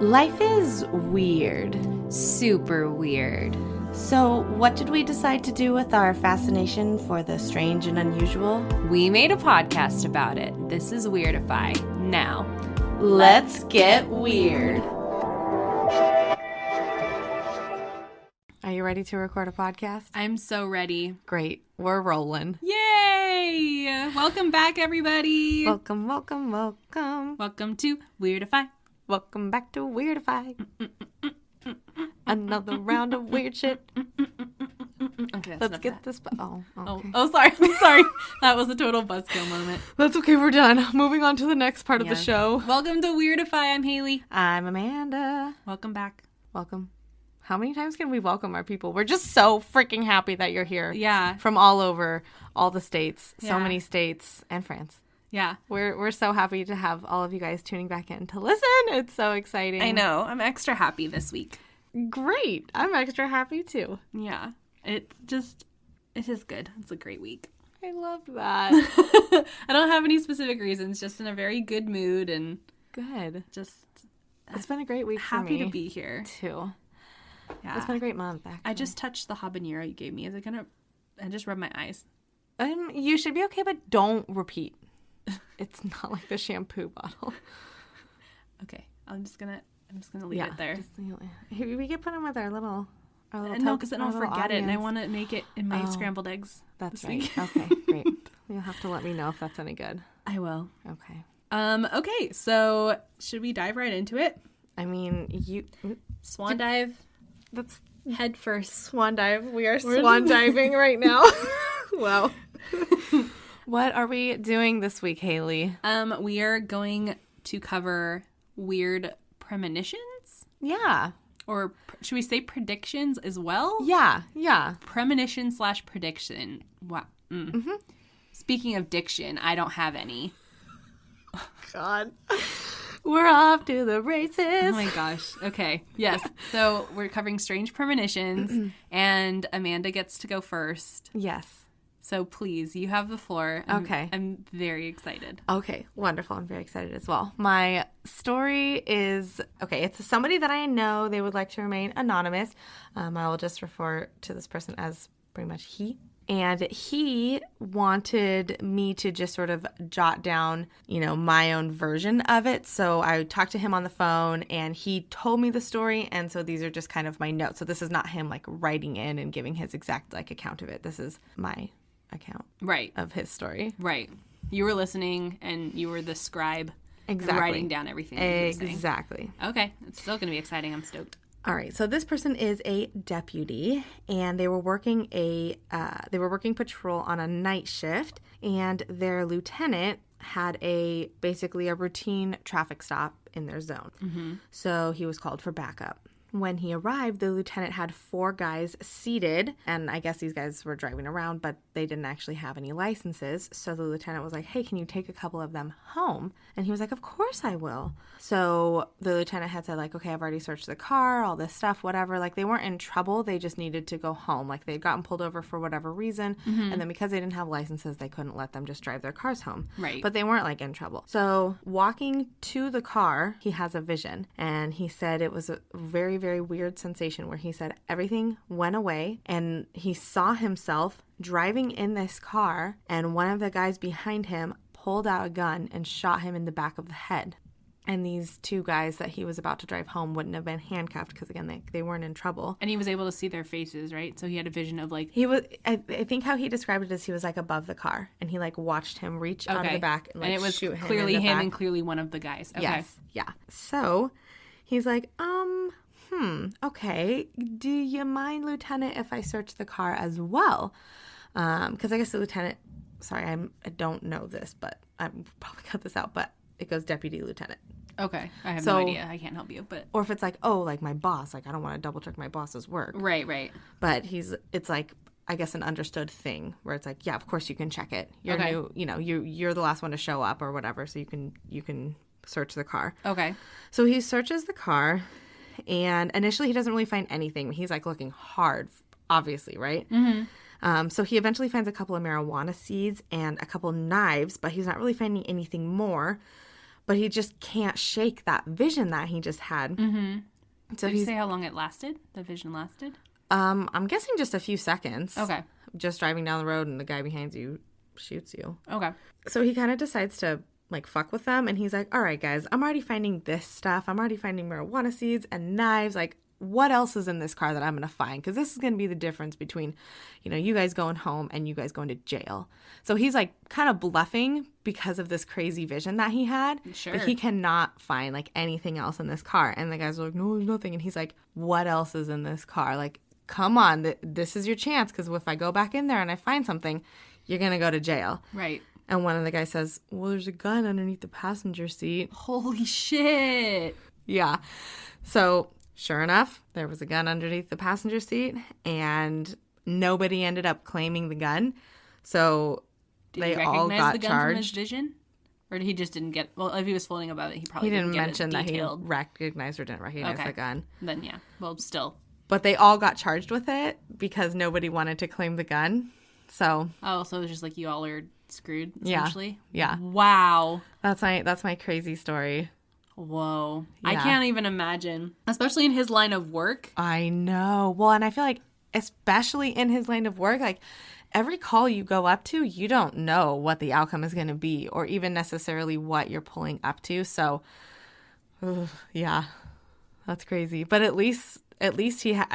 Life is weird. Super weird. So, what did we decide to do with our fascination for the strange and unusual? We made a podcast about it. This is Weirdify. Now, let's get weird. Are you ready to record a podcast? I'm so ready. Great. We're rolling. Yay! Welcome back, everybody. Welcome, welcome, welcome. Welcome to Weirdify. Welcome back to Weirdify. Another round of weird shit. Okay, let's get this. Okay. Oh, sorry. Sorry. That was a total buzzkill moment. That's okay. We're done. Moving on to the next part of the show. Welcome to Weirdify. I'm Haley. I'm Amanda. Welcome back. Welcome. How many times can we welcome our people? We're just so freaking happy that you're here. Yeah. From all over, all the states, so many states, and France. Yeah. We're so happy to have all of you guys tuning back in to listen. It's so exciting. I know. I'm extra happy this week. Great. I'm extra happy too. Yeah. It is good. It's a great week. I love that. I don't have any specific reasons, just in a very good mood and good. Just it's been a great week for me. Happy to be here too. Yeah. It's been a great month, actually. I just touched the habanero you gave me. Is it gonna I just rubbed my eyes. You should be okay, but don't repeat. It's not like the shampoo bottle. Okay. I'm just gonna leave it there. We get put in with our little no, because then I'll forget it, and I want to make it in my scrambled eggs. That's right. Okay, great. You'll have to let me know if that's any good. I will. Okay. Okay. So should we dive right into it? I mean, Swan dive. That's head first. Swan dive. We are swan diving right now. Wow. What are we doing this week, Haley? We are going to cover weird premonitions. Yeah. Or should we say predictions as well? Yeah. Premonition / prediction. Wow. Mm-hmm. Speaking of diction, I don't have any. God. We're off to the races. Oh my gosh. Okay. Yes. So we're covering strange premonitions, and Amanda gets to go first. Yes. So please, you have the floor. Okay. I'm very excited. Okay. Wonderful. I'm very excited as well. My story is, it's somebody that I know. They would like to remain anonymous. I will just refer to this person as pretty much he. And he wanted me to just sort of jot down, my own version of it. So I talked to him on the phone and he told me the story. And so these are just kind of my notes. So this is not him writing in and giving his exact account of it. This is my account of his story. Right. You were listening and you were the scribe. Exactly. Writing down everything that you were saying. Exactly. Okay. It's still going to be exciting. I'm stoked. All right, so this person is a deputy, and they were working patrol on a night shift, and their lieutenant had basically a routine traffic stop in their zone. Mm-hmm. So he was called for backup. When he arrived, the lieutenant had 4 guys seated, and I guess these guys were driving around, but they didn't actually have any licenses. So the lieutenant was like, hey, can you take a couple of them home? And he was like, of course I will. So the lieutenant had said, okay, I've already searched the car, all this stuff, whatever. They weren't in trouble. They just needed to go home. They'd gotten pulled over for whatever reason. Mm-hmm. And then because they didn't have licenses, they couldn't let them just drive their cars home. Right. But they weren't in trouble. So walking to the car, he has a vision. And he said it was a very, very weird sensation where he said everything went away and he saw himself driving in this car and one of the guys behind him pulled out a gun and shot him in the back of the head. And these 2 guys that he was about to drive home wouldn't have been handcuffed because, again, they weren't in trouble. And he was able to see their faces, right? So he had a vision of He was, I think how he described it is he was above the car and he watched him reach out of the back and it was shoot him clearly in the him back. And clearly one of the guys. Okay. Yes. Yeah. So he's like, okay, do you mind, Lieutenant, if I search the car as well? Because I guess the lieutenant, I don't know this, but I probably cut this out, but it goes deputy lieutenant. Okay. I have no idea. I can't help you, but. Or if it's my boss, I don't want to double check my boss's work. Right. But it's I guess an understood thing where it's yeah, of course you can check it. You're new, you're the last one to show up or whatever, so you can search the car. Okay. So he searches the car. And initially, he doesn't really find anything. He's looking hard, obviously, right? Mm-hmm. So he eventually finds a couple of marijuana seeds and a couple knives, but he's not really finding anything more. but he just can't shake that vision that he just had. Mm-hmm. So Did you say how long it lasted? The vision lasted? I'm guessing just a few seconds. Okay. Just driving down the road and the guy behind you shoots you. Okay. So he kind of decides to like fuck with them, and he's like, all right, guys, I'm already finding this stuff. I'm already finding marijuana seeds and knives. Like, what else is in this car that I'm going to find? Because this is going to be the difference between, you know, you guys going home and you guys going to jail. So he's like kind of bluffing because of this crazy vision that he had. Sure. But he cannot find like anything else in this car. And the guys are like, no, there's nothing. And he's like, what else is in this car? Like, come on, this is your chance. Because if I go back in there and I find something, you're going to go to jail. Right. And one of the guys says, well, there's a gun underneath the passenger seat. Holy shit. Yeah. So sure enough, there was a gun underneath the passenger seat, and nobody ended up claiming the gun. So they all got the gun charged. From his vision? Or he just didn't get... Well, if he was floating above it, he probably didn't get mention it that he detailed. recognized or didn't recognize the gun. Then, yeah. Well, still. But they all got charged with it because nobody wanted to claim the gun. So... Oh, so it was just like you all are screwed, essentially? Yeah. Wow. That's my crazy story. Whoa. Yeah. I can't even imagine. Especially in his line of work. I know. Well, and I feel like especially in his line of work, like every call you go up to, you don't know what the outcome is going to be or even necessarily what you're pulling up to. So, yeah, that's crazy. But at least I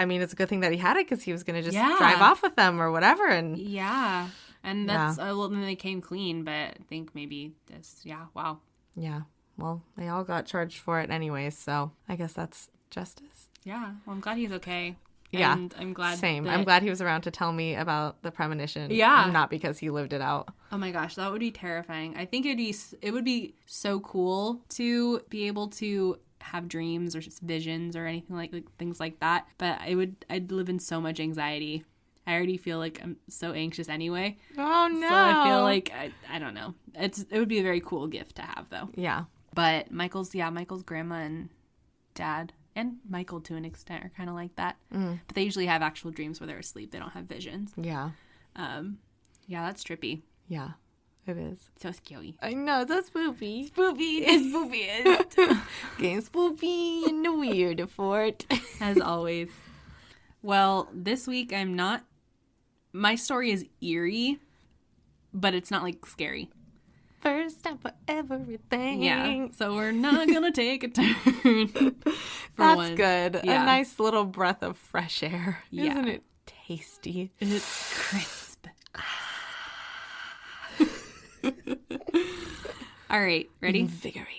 mean, it's a good thing that he had it because he was going to just drive off with them or whatever. And yeah. And that's, well, then they came clean, but I think maybe this, wow. Yeah. Well, they all got charged for it anyways, so I guess that's justice. Yeah. Well, I'm glad he's okay. Yeah. And I'm glad. Same. I'm glad he was around to tell me about the premonition. Yeah. Not because he lived it out. Oh my gosh, that would be terrifying. I think it would be so cool to be able to have dreams or visions or anything like things like that. But I'd live in so much anxiety. I already feel like I'm so anxious anyway. Oh no. So I feel like I don't know. It would be a very cool gift to have though. Yeah. But Michael's grandma and dad and Michael to an extent are kind of like that. But they usually have actual dreams where they're asleep. They don't have visions. Yeah. Yeah, that's trippy. Yeah, it is. So scary. I know, that's spoopy. Spoopy. It's spoopy. Getting spoopy in the weird fort. As always. Well, this week my story is eerie, but it's not like scary. First time for everything. Yeah, so we're not going to take a turn. That's once. good. Yeah. A nice little breath of fresh air. Yeah. Isn't it tasty? It's crisp. All right, ready? Invigorating.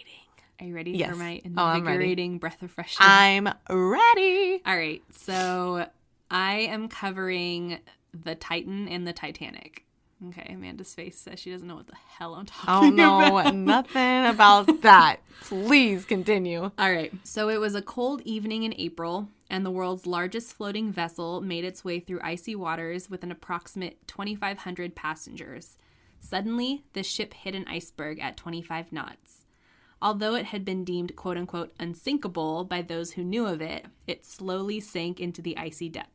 Are you ready Yes. for my I'm ready. invigorating breath of fresh air? I'm ready. All right, so I am covering the Titan and the Titanic. Okay, Amanda's face says she doesn't know what the hell I'm talking about. Oh, no, nothing about that. Please continue. All right, so it was a cold evening in April, and the world's largest floating vessel made its way through icy waters with an approximate 2,500 passengers. Suddenly, the ship hit an iceberg at 25 knots. Although it had been deemed quote-unquote unsinkable by those who knew of it, it slowly sank into the icy depths.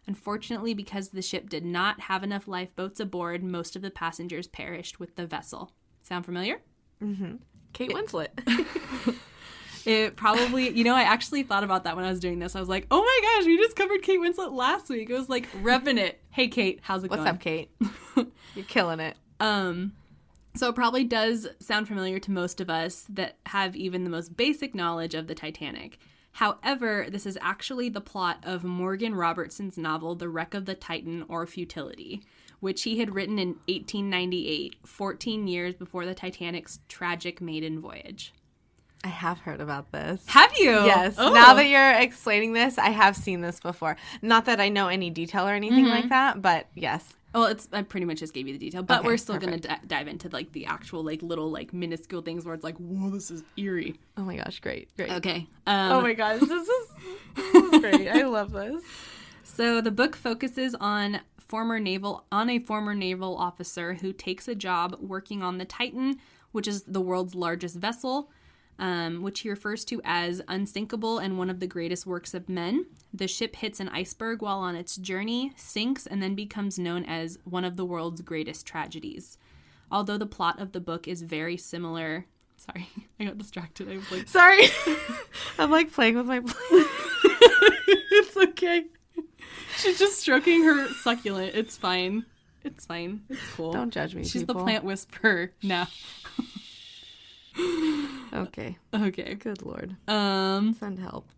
Unfortunately, because the ship did not have enough lifeboats aboard, most of the passengers perished with the vessel. Sound familiar? Mm-hmm. Kate Winslet. It probably, I actually thought about that when I was doing this. I was like, oh my gosh, we just covered Kate Winslet last week. It was like, repping it. Hey, Kate, how's it going? What's up, Kate? You're killing it. So it probably does sound familiar to most of us that have even the most basic knowledge of the Titanic. However, this is actually the plot of Morgan Robertson's novel, The Wreck of the Titan or Futility, which he had written in 1898, 14 years before the Titanic's tragic maiden voyage. I have heard about this. Have you? Yes. Oh. Now that you're explaining this, I have seen this before. Not that I know any detail or anything like that, but yes. Well, I pretty much just gave you the detail, but Okay, we're still perfect. going to dive into like the actual like little like minuscule things where it's like, whoa, this is eerie. Oh my gosh, great. Okay. Oh my gosh, this is great. I love this. So the book focuses on a former naval officer who takes a job working on the Titan, which is the world's largest vessel, which he refers to as unsinkable and one of the greatest works of men. The ship hits an iceberg while on its journey, sinks, and then becomes known as one of the world's greatest tragedies. Although the plot of the book is very similar Sorry, I got distracted. I was like, Sorry. I'm like playing with my plant. it's okay. She's just stroking her succulent. It's fine. It's fine. It's cool. Don't judge me, She's people. the plant whisperer now. Okay. Okay. Good Lord. Send help.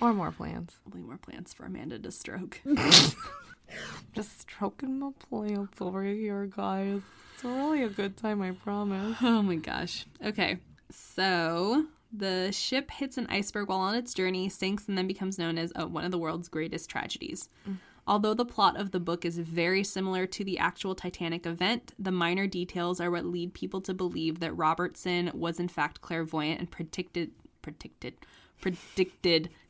Or more plants. Only more plants for Amanda to stroke. Just stroking my plants over here, guys. It's really a good time, I promise. Oh my gosh. Okay. So the ship hits an iceberg while on its journey, sinks, and then becomes known as one of the world's greatest tragedies. Although the plot of the book is very similar to the actual Titanic event, the minor details are what lead people to believe that Robertson was in fact clairvoyant and predicted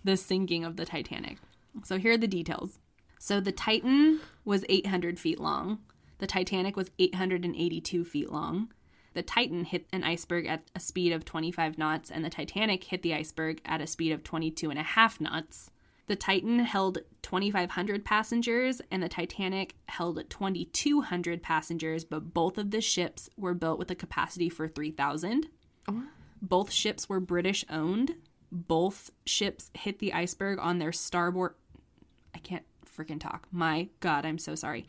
the sinking of the Titanic. So here are the details. So the Titan was 800 feet long. The Titanic was 882 feet long. The Titan hit an iceberg at a speed of 25 knots, and the Titanic hit the iceberg at a speed of 22.5 knots. The Titan held 2,500 passengers, and the Titanic held 2,200 passengers, but both of the ships were built with a capacity for 3,000. Both ships were British-owned. Both ships hit the iceberg on their starboard... I can't freaking talk. My God, I'm so sorry.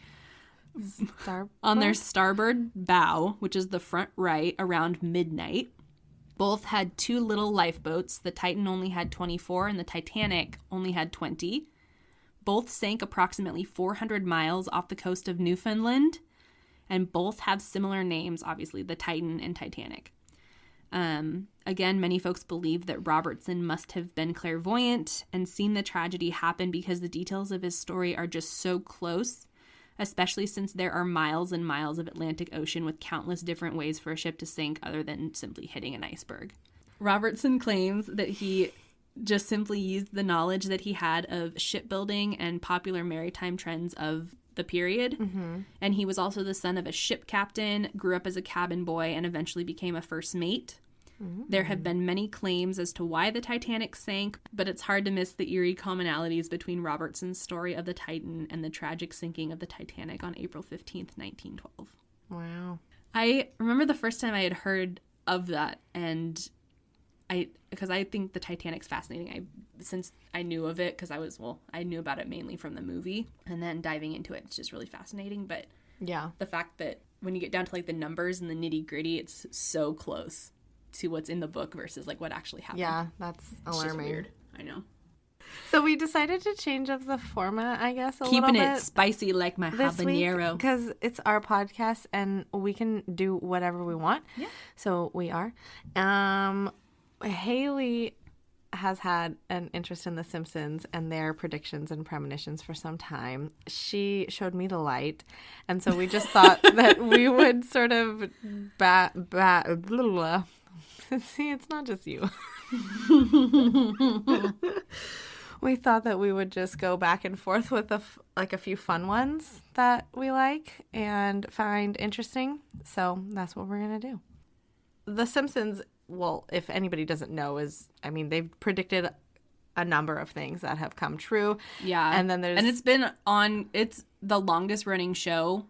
On their starboard bow, which is the front right, around midnight. Both had 2 little lifeboats. The Titan only had 24 and the Titanic only had 20. Both sank approximately 400 miles off the coast of Newfoundland. And both have similar names, obviously, the Titan and Titanic. Again, many folks believe that Robertson must have been clairvoyant and seen the tragedy happen because the details of his story are just so close, especially since there are miles and miles of Atlantic Ocean with countless different ways for a ship to sink other than simply hitting an iceberg. Robertson claims that he just simply used the knowledge that he had of shipbuilding and popular maritime trends of the period. And he was also the son of a ship captain, grew up as a cabin boy, and eventually became a first mate. There have been many claims as to why the Titanic sank, but it's hard to miss the eerie commonalities between Robertson's story of the Titan and the tragic sinking of the Titanic on April 15th, 1912. Wow. I remember the first time I had heard of that, and because I think the Titanic's fascinating. Since I knew of it, because I knew about it mainly from the movie, and then diving into it, it's just really fascinating. But yeah, the fact that when you get down to like the numbers and the nitty gritty, it's so close to what's in the book versus like what actually happened. Yeah, that's alarming. It's just weird. I know. So we decided to change up the format, I guess, Keeping little bit. It spicy like my habanero. Because it's our podcast and we can do whatever we want. Yeah. So we are. Haley has had an interest in The Simpsons and their predictions and premonitions for some time. She showed me the light, and so we just thought that we would sort of see, it's not just you. We thought that we would just go back and forth with a few fun ones that we like and find interesting. So that's what we're going to do. The Simpsons, well, if anybody doesn't know, they've predicted a number of things that have come true. Yeah. And then it's the longest running show,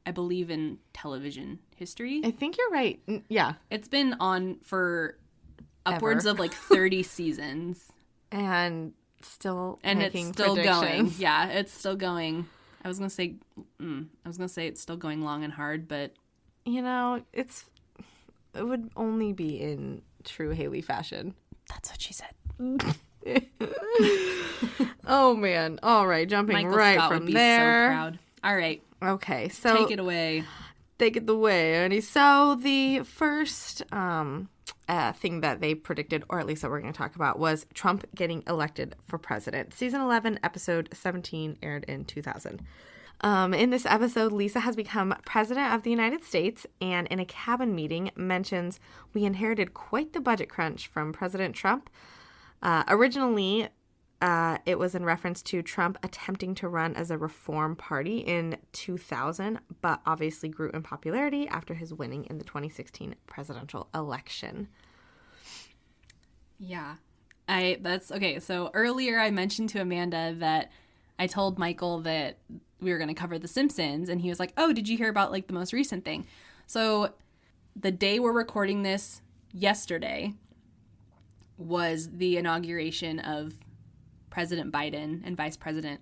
I believe, in television history. I think you're right. Yeah. It's been on for upwards of like 30 seasons. And it's still going. Yeah, it's still going. I was gonna say it's still going long and hard, but it would only be in true Haley fashion. That's what she said. Oh man! All right, jumping Michael right Scott from would be there. So proud. All right. Okay, so take it away. Take it away, Ernie. So the first thing that they predicted, or at least that we're going to talk about, was Trump getting elected for president. Season 11, episode 17 aired in 2000. In this episode, Lisa has become president of the United States and in a cabin meeting mentions, "We inherited quite the budget crunch from President Trump." Originally, it was in reference to Trump attempting to run as a reform party in 2000, but obviously grew in popularity after his winning in the 2016 presidential election. Yeah. That's okay. So earlier I mentioned to Amanda that I told Michael that we were going to cover The Simpsons, and he was like, "Oh, did you hear about like the most recent thing?" So the day we're recording this yesterday was the inauguration of President Biden and Vice President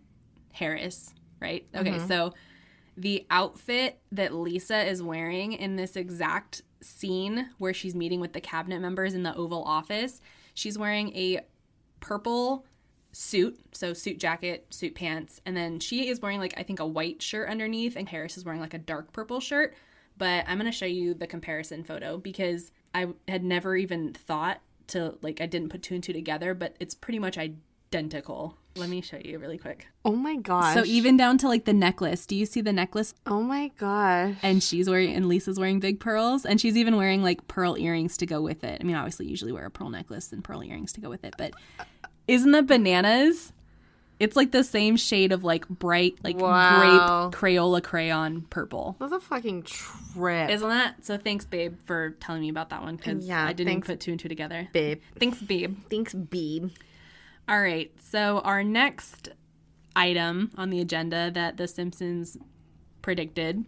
Harris, right? Okay, so the outfit that Lisa is wearing in this exact scene where she's meeting with the cabinet members in the Oval Office, she's wearing a purple suit, so suit jacket, suit pants, and then she is wearing like I think a white shirt underneath, and Harris is wearing like a dark purple shirt. But I'm going to show you the comparison photo because I had never even thought to, like, I didn't put two and two together, but it's pretty much identical. Let me show you really quick. Oh my gosh. So even down to like the necklace. Do you see the necklace? Oh my gosh. And Lisa's wearing big pearls, and she's even wearing like pearl earrings to go with it. I mean, obviously you usually wear a pearl necklace and pearl earrings to go with it, but isn't that bananas? It's like the same shade of like bright, like grape Crayola crayon purple. That's a fucking trip. Isn't that? So thanks, babe, for telling me about that one because I didn't put two and two together. Babe. Thanks, babe. Thanks, babe. All right. So our next item on the agenda that The Simpsons predicted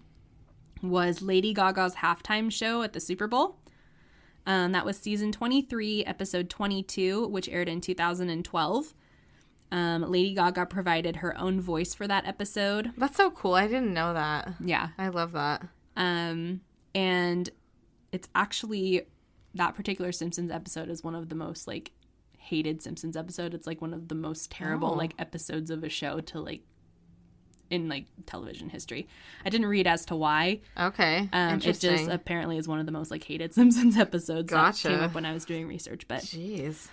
was Lady Gaga's halftime show at the Super Bowl. That was season 23, episode 22, which aired in 2012. Lady Gaga provided her own voice for that episode. That's so cool. I didn't know that. Yeah. I love that. And it's actually, that particular Simpsons episode is one of the most, like, hated Simpsons episode. It's, like, one of the most terrible, like, episodes of a show to, like, in, like, television history. I didn't read as to why. Okay. Interesting. It just apparently is one of the most, like, hated Simpsons episodes. Gotcha. That came up when I was doing research. But jeez.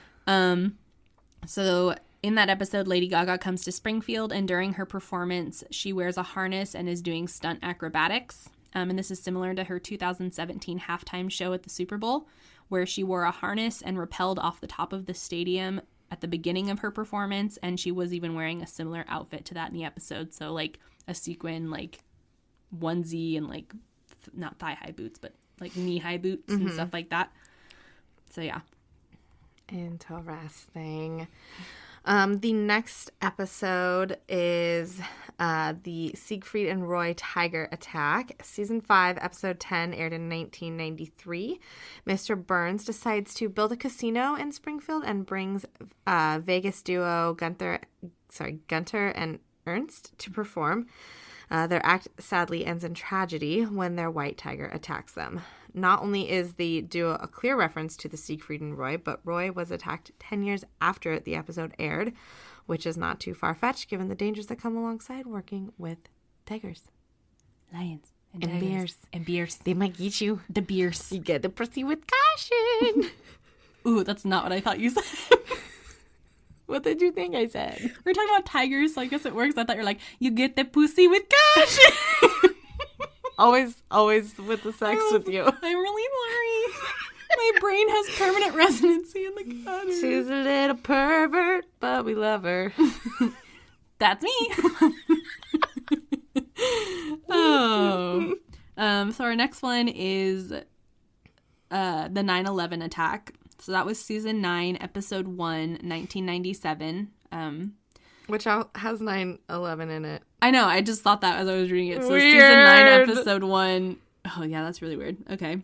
So in that episode, Lady Gaga comes to Springfield, and during her performance, she wears a harness and is doing stunt acrobatics. And this is similar to her 2017 halftime show at the Super Bowl, where she wore a harness and rappelled off the top of the stadium at the beginning of her performance, and she was even wearing a similar outfit to that in the episode. So, like, a sequin, like, onesie and, like, not thigh-high boots, but, like, knee-high boots and stuff like that. So, yeah. Interesting. The next episode is the Siegfried and Roy Tiger Attack. Season 5, episode 10, aired in 1993. Mr. Burns decides to build a casino in Springfield and brings Vegas duo Gunther and Ernst to perform. Their act sadly ends in tragedy when their white tiger attacks them. Not only is the duo a clear reference to the Siegfried and Roy, but Roy was attacked 10 years after the episode aired, which is not too far-fetched given the dangers that come alongside working with tigers. Lions. And bears. And bears. They might get you. The bears. You get to proceed with caution. Ooh, that's not what I thought you said. What did you think I said? We're talking about tigers, so I guess it works. I thought you were like, you get the pussy with caution. Always with the sex with you. I'm really sorry. My brain has permanent residency in the gutter. She's a little pervert, but we love her. That's me. So our next one is the 9/11 attack. So that was season 9, episode 1, 1997. Which has 9/11 in it. I know. I just thought that as I was reading it. So weird. Season 9, episode 1. Oh, yeah, that's really weird. Okay.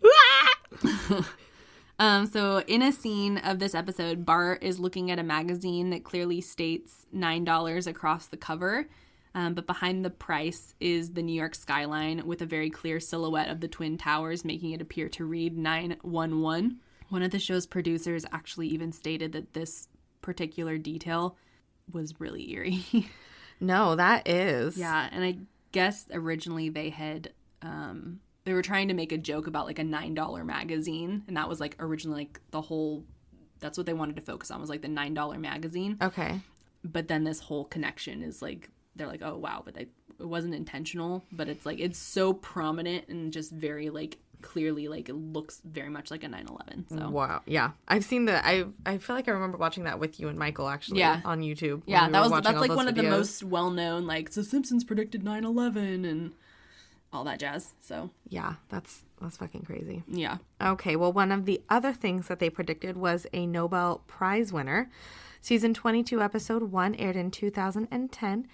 So in a scene of this episode, Bart is looking at a magazine that clearly states $9 across the cover. But behind the price is the New York skyline with a very clear silhouette of the Twin Towers, making it appear to read 911. One of the show's producers actually even stated that this particular detail was really eerie. No, that is. Yeah, and I guess originally they had, they were trying to make a joke about like a $9 magazine, and that was like originally like the whole, that's what they wanted to focus on was like the $9 magazine. Okay. But then this whole connection is like, they're like, oh wow, but it wasn't intentional, but it's like, it's so prominent and just very like clearly like it looks very much like a 9/11. So wow, yeah, I've seen that. I feel like I remember watching that with you and Michael actually. Yeah. On YouTube. Yeah, that's like one of the most well known like The Simpsons predicted 9/11 and all that jazz. So yeah, that's fucking crazy. Yeah. Okay, well, one of the other things that they predicted was a Nobel Prize winner. Season 22, episode 1 aired in 2010.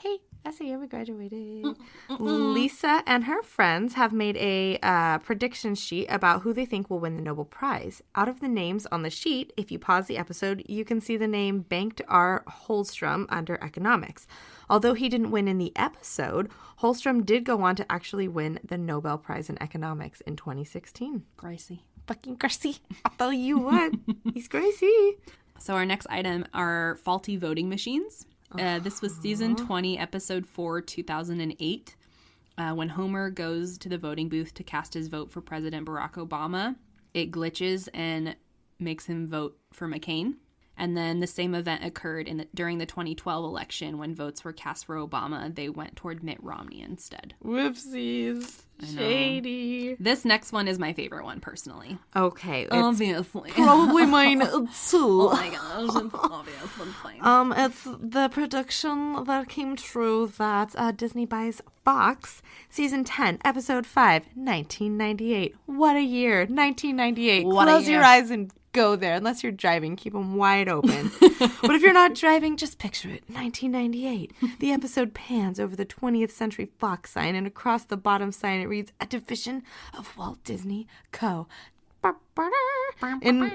Hey, that's the year we graduated. Lisa and her friends have made a prediction sheet about who they think will win the Nobel Prize. Out of the names on the sheet, if you pause the episode, you can see the name Bengt R. Holmstrom under economics. Although he didn't win in the episode, Holmstrom did go on to actually win the Nobel Prize in economics in 2016. Gracie. Fucking Gracie. I'll tell you what. He's Gracie. So our next item are faulty voting machines. This was season 20, episode 4, 2008, when Homer goes to the voting booth to cast his vote for President Barack Obama. It glitches and makes him vote for McCain. And then the same event occurred during the 2012 election when votes were cast for Obama. They went toward Mitt Romney instead. Whoopsies. Shady. This next one is my favorite one, personally. Okay. Obviously. Probably mine too. Oh my gosh, it's obvious. It's the prediction that came true that Disney buys Fox. Season 10, episode 5, 1998. What a year. 1998. Close your eyes and go there. Unless you're driving, keep them wide open. But if you're not driving, just picture it. 1998. The episode pans over the 20th Century Fox sign, and across the bottom sign it reads, a division of Walt Disney Co. In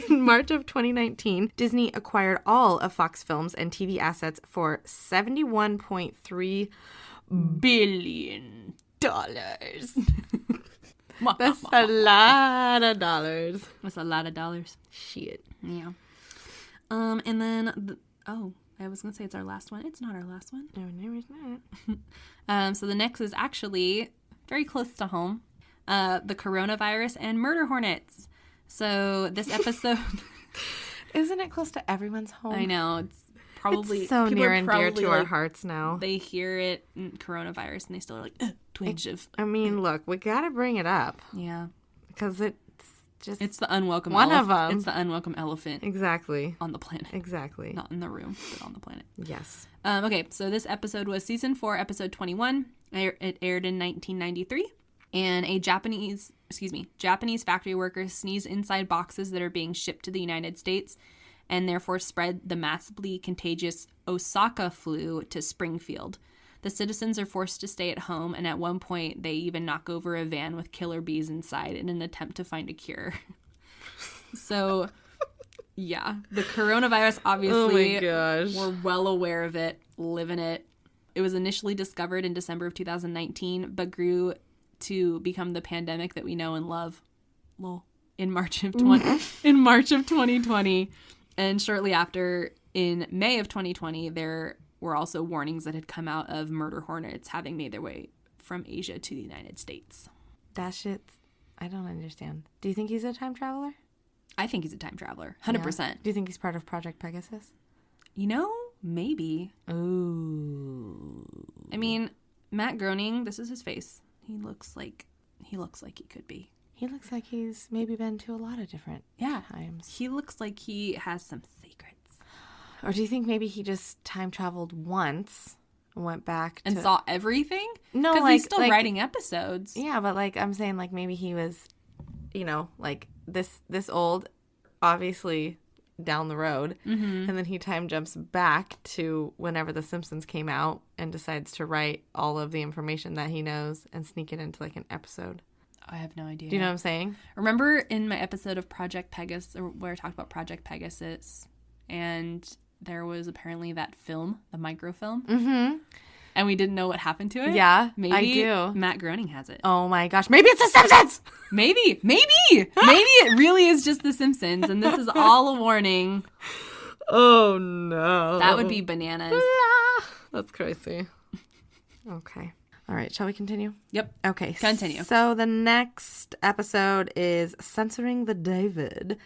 March of 2019, Disney acquired all of Fox Films and TV assets for $71.3 billion. That's a lot of dollars. That's a lot of dollars. Shit. Yeah. And then, I was going to say it's our last one. It's not our last one. No, it's not. So the next is actually very close to home. The coronavirus and murder hornets. So this episode... Isn't it close to everyone's home? I know. It's probably... It's so near and dear to our hearts now. They hear it, coronavirus, and they still are like, twinge of... I mean, look, we gotta bring it up. Yeah. Because it's just... It's the unwelcome one of them. It's the unwelcome elephant. Exactly. On the planet. Exactly. Not in the room, but on the planet. Yes. Okay, so this episode was season 4, episode 21. It aired in 1993. And Japanese factory workers sneeze inside boxes that are being shipped to the United States and therefore spread the massively contagious Osaka flu to Springfield. The citizens are forced to stay at home, and at one point they even knock over a van with killer bees inside in an attempt to find a cure. So, yeah, the coronavirus, obviously, we're well aware of it, live in it. It was initially discovered in December of 2019, but grew to become the pandemic that we know and love. Lol. In March of 2020, and shortly after, in May of 2020, there were also warnings that had come out of murder hornets having made their way from Asia to the United States. That shit, I don't understand. Do you think he's a time traveler? I think he's a time traveler, 100%. Yeah. Do you think he's part of Project Pegasus? You know, maybe. Ooh. I mean, Matt Groening, this is his face. He looks like he could be. He looks like he's maybe been to a lot of different times. He looks like he has some secrets. Or do you think maybe he just time traveled once and went back and saw everything? No, because he's still writing episodes. Yeah, but I'm saying maybe he was, this old, obviously down the road, and then he time jumps back to whenever The Simpsons came out and decides to write all of the information that he knows and sneak it into an episode. I have no idea. Do you know what I'm saying? Remember in my episode of Project Pegasus, where I talked about Project Pegasus, and there was apparently that film, the microfilm, and we didn't know what happened to it? Yeah, maybe I do. Matt Groening has it. Oh my gosh, maybe it's The Simpsons! Maybe it really is just The Simpsons, and this is all a warning. Oh no. That would be bananas. That's crazy. Okay. All right, shall we continue? Yep. Okay. Continue. So the next episode is Censoring the David.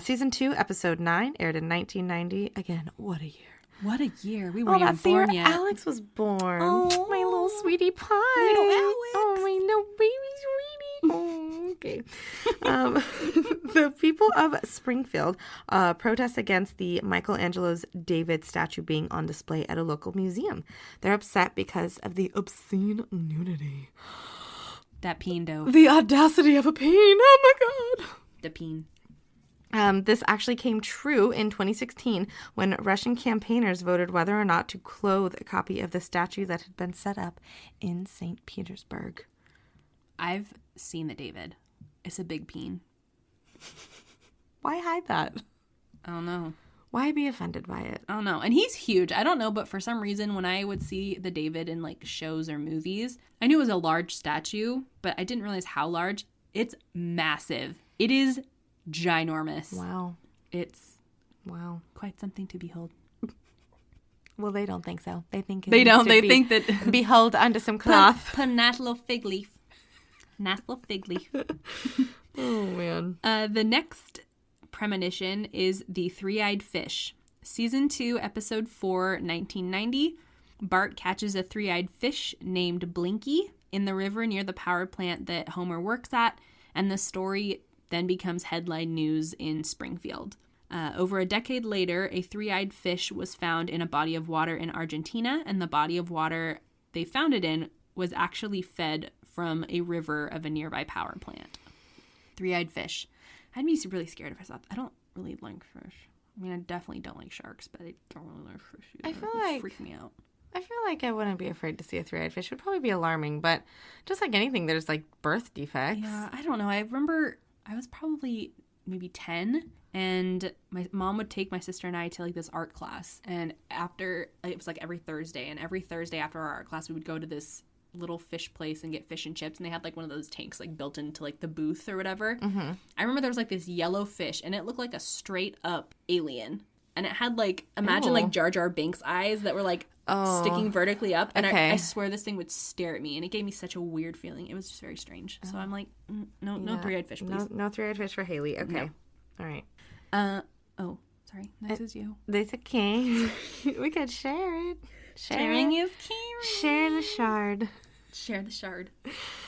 Season 2, episode 9, aired in 1990. Again, what a year. What a year. We weren't even that's the born year yet. Alex was born. Oh. My little sweetie pie. Little Alex. Oh, my little baby sweetie. Oh, okay. The people of Springfield protest against the Michelangelo's David statue being on display at a local museum. They're upset because of the obscene nudity. That peen dough. The audacity of a peen. Oh, my God. The peen. This actually came true in 2016 when Russian campaigners voted whether or not to clothe a copy of the statue that had been set up in St. Petersburg. I've seen the David. It's a big peen. Why hide that? I don't know. Why be offended by it? I don't know. And he's huge. I don't know, but for some reason, when I would see the David in like shows or movies, I knew it was a large statue, but I didn't realize how large. It's massive. It is ginormous. Wow. It's wow, quite something to behold. Well, they don't think so. They think they don't. They think that behold under some cloth. Put a nice little fig leaf. Nice little fig leaf. Oh man. The next premonition is the three-eyed fish. Season 2, episode 4, 1990. Bart catches a three-eyed fish named Blinky in the river near the power plant that Homer works at, and the story then becomes headline news in Springfield. Over a decade later, a three-eyed fish was found in a body of water in Argentina, and the body of water they found it in was actually fed from a river of a nearby power plant. Three-eyed fish. I'd be really scared if I saw that. I don't really like fish. I mean, I definitely don't like sharks, but I don't really like fish either. I feel like freak me out. I feel like I wouldn't be afraid to see a three-eyed fish. It would probably be alarming, but just like anything, there's like birth defects. Yeah, I don't know. I remember I was probably maybe 10, and my mom would take my sister and I to like this art class, and after it was like every Thursday, and every Thursday after our art class we would go to this little fish place and get fish and chips, and they had like one of those tanks like built into like the booth or whatever. Mm-hmm. I remember there was like this yellow fish, and it looked like a straight up alien, and it had like imagine like Jar Jar Binks eyes that were like sticking vertically up, and I swear this thing would stare at me, and it gave me such a weird feeling. It was just very strange. So I'm like, no three-eyed fish, please. No three-eyed fish for Haley. Okay. No. All right. Oh, sorry. Next is you. That's okay. We could share it. Sharing is caring. Share the shard. Share the shard.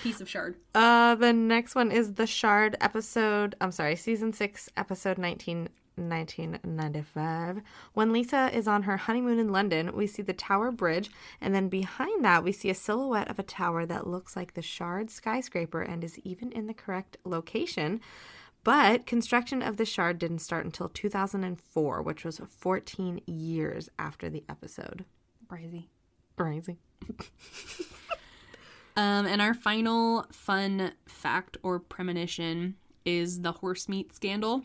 Piece of shard. The next one is the Shard episode. Season 6, episode 1995. When Lisa is on her honeymoon in London, we see the Tower Bridge, and then behind that we see a silhouette of a tower that looks like the Shard skyscraper and is even in the correct location. But construction of the Shard didn't start until 2004, which was 14 years after the episode. Crazy. And our final fun fact or premonition is the horse meat scandal.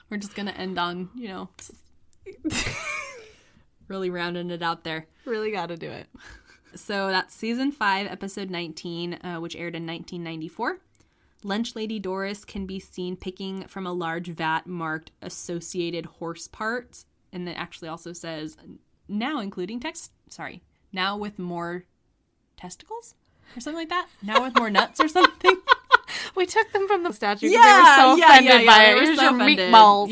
We're just going to end on, really rounding it out there. Really got to do it. So that's season 5, episode 19, which aired in 1994. Lunch Lady Doris can be seen picking from a large vat marked associated horse parts. And it actually also says, now with more testicles? Or something like that? Now with more nuts or something? We took them from the statue because they were so offended by it. Here's your meatballs,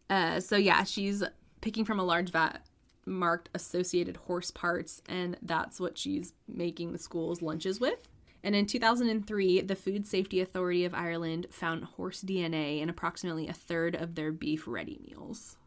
kids. She's picking from a large vat marked associated horse parts, and that's what she's making the school's lunches with. And in 2003, the Food Safety Authority of Ireland found horse DNA in approximately a third of their beef ready meals.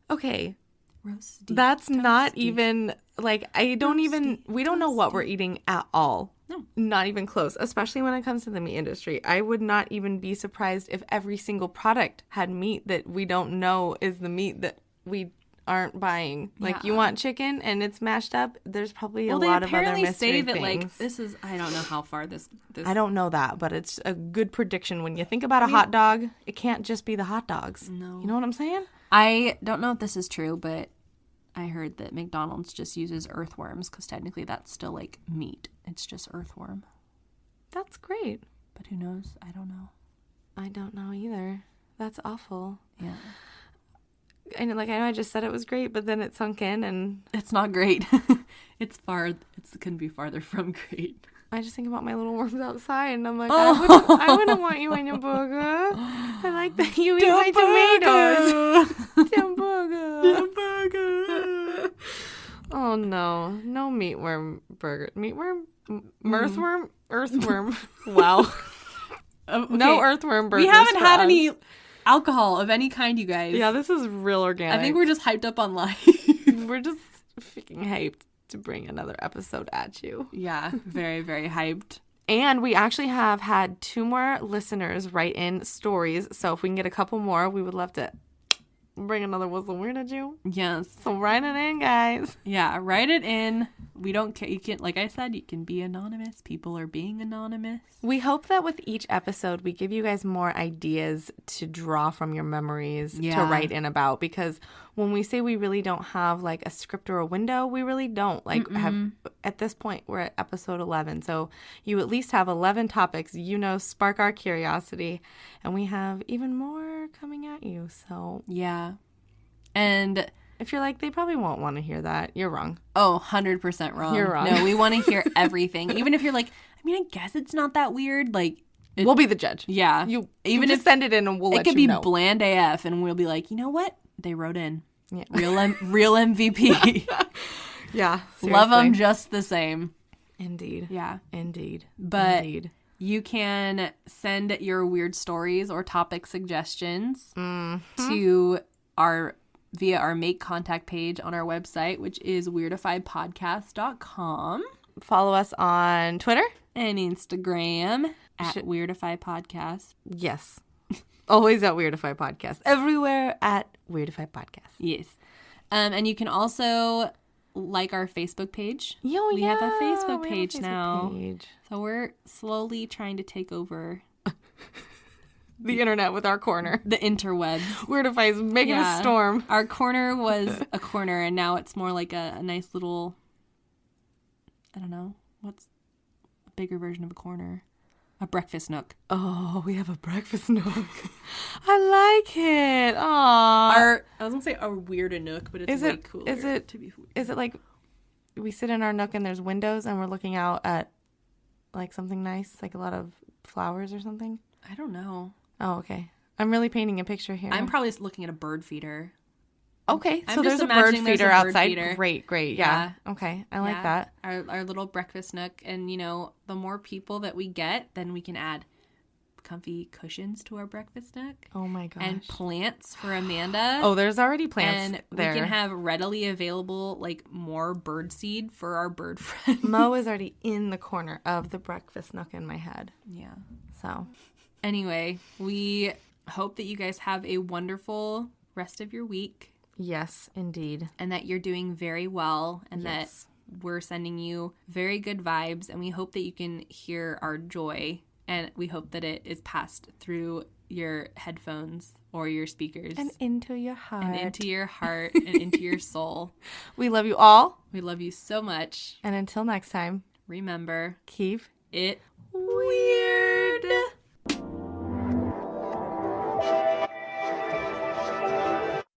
Okay. Roast That's not even, like, we don't know what we're eating at all. No. Not even close, especially when it comes to the meat industry. I would not even be surprised if every single product had meat that we don't know is the meat that we aren't buying. Like, you want chicken and it's mashed up, there's probably a lot of other mystery things. Like, this is, I don't know how far this... I don't know that, but it's a good prediction. When you think about a hot dog, it can't just be the hot dogs. No. You know what I'm saying? I don't know if this is true, but I heard that McDonald's just uses earthworms because technically that's still like meat. It's just earthworm. That's great. But who knows? I don't know. I don't know either. That's awful. Yeah. And like, I know I just said it was great, but then it sunk in and... It's not great. It couldn't be farther from great. I just think about my little worms outside, and I'm like, I wouldn't want you on your burger. I like that you eat my tomatoes. Damn burger. Oh, no. No meatworm burger. Meatworm? Earthworm? Earthworm. Wow. Okay. No earthworm burgers. We haven't had any alcohol of any kind, you guys. Yeah, this is real organic. I think we're just hyped up on life. We're just freaking hyped to bring another episode at you. Yeah, very, very hyped. And we actually have had 2 more listeners write in stories. So if we can get a couple more, we would love to bring another What's the Weirded You? Yes. So write it in, guys. Yeah, write it in. We don't care. You can, like I said, you can be anonymous. People are being anonymous. We hope that with each episode, we give you guys more ideas to draw from your memories to write in about. Because when we say we really don't have like a script or a window, we really don't. Like at this point, we're at episode 11. So you at least have 11 topics, spark our curiosity. And we have even more coming at you. So yeah. And if you're like, they probably won't want to hear that, you're wrong. Oh, 100% wrong. You're wrong. No, we want to hear everything. Even if you're like, I mean, I guess it's not that weird. Like, we'll be the judge. Yeah. Even if send it in and we'll let you know. It could be bland AF and we'll be like, you know what? They wrote in. Yeah. Real MVP. Yeah. Seriously. Love them just the same. Indeed. Yeah. Indeed. But you can send your weird stories or topic suggestions to via our Make Contact page on our website, which is weirdifypodcast.com. Follow us on Twitter and Instagram at Weirdify Podcast. Yes. Always at Weirdify Podcast. Everywhere at Weirdify Podcast. Yes. And you can also like our Facebook page. We have a Facebook page now. So we're slowly trying to take over the internet with our corner. The interwebs. Weirdify is making a storm. Our corner was a corner, and now it's more like a nice little, I don't know, what's a bigger version of a corner? A breakfast nook. Oh, we have a breakfast nook. I like it. Aww. I was going to say our weirder nook, but it's way cooler to be weird. Is it like we sit in our nook and there's windows and we're looking out at like something nice, like a lot of flowers or something? I don't know. Oh, okay. I'm really painting a picture here. I'm probably looking at a bird feeder. Okay, so there's a bird feeder outside. Great. Yeah. Okay, I like that. Our little breakfast nook. And, the more people that we get, then we can add comfy cushions to our breakfast nook. Oh, my gosh. And plants for Amanda. Oh, there's already plants and there. We can have readily available, more bird seed for our bird friends. Mo is already in the corner of the breakfast nook in my head. Yeah. So... Anyway, we hope that you guys have a wonderful rest of your week. Yes, indeed. And that you're doing very well and that we're sending you very good vibes. And we hope that you can hear our joy. And we hope that it is passed through your headphones or your speakers. And into your heart. And into your heart and into your soul. We love you all. We love you so much. And until next time, remember, keep it weird.